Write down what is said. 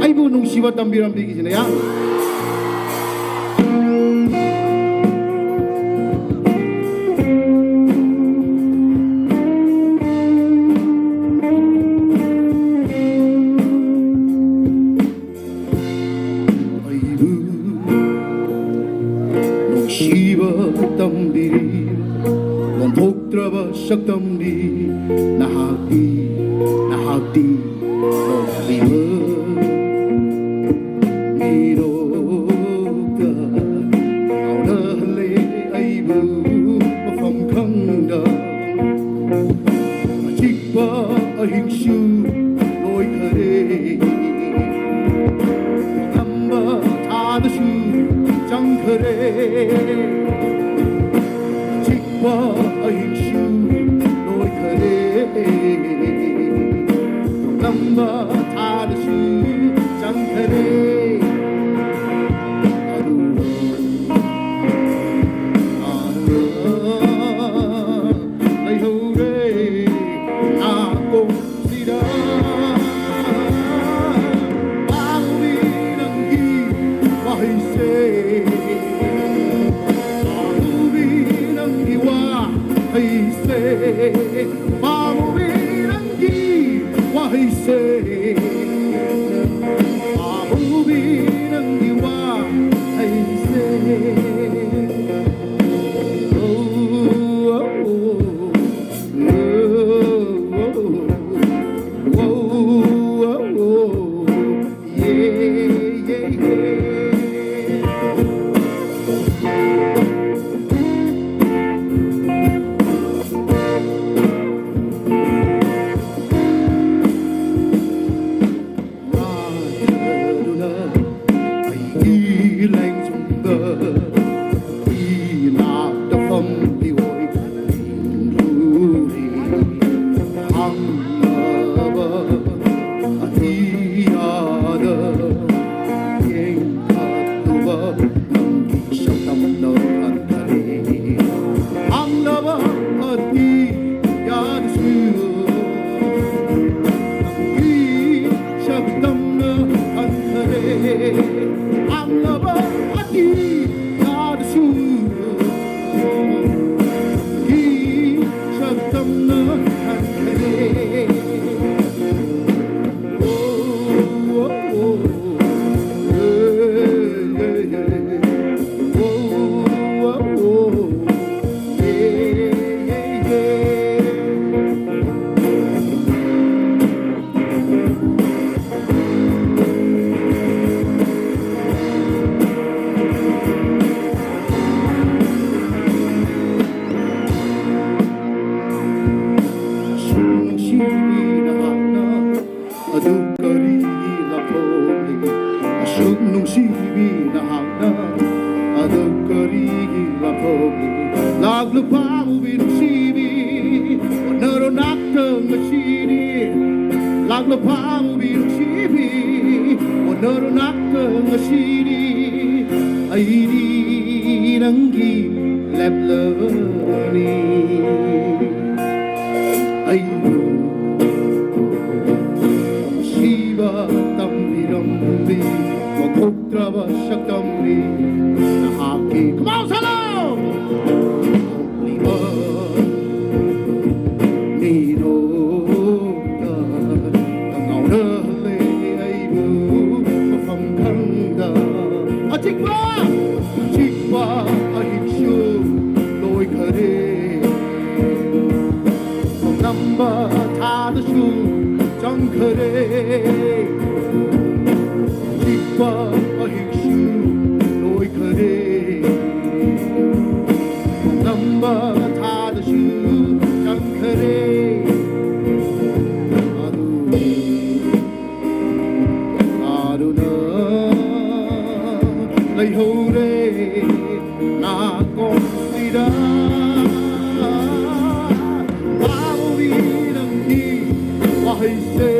아이고 농시와 담비람 비기시네야. Shiva tambiri, Montokrava Shaktambiri, Nahati, Viva, Miroka, Aunale, Aibu, Mafam Kanda, Chikpa, Ahingshu, Loi Kare, Amba, Tadashu, Jankare. Ahingshu noi khare lamba thadashu chang khare lai hore na ko sira bawi nangi wahi se Hey say, Babubirangi, why say, Babubirangi, why say, oh, oh, oh, oh, yeah, yeah, yeah. Come on, hello! Lay hore na considera Babubirangi wahai se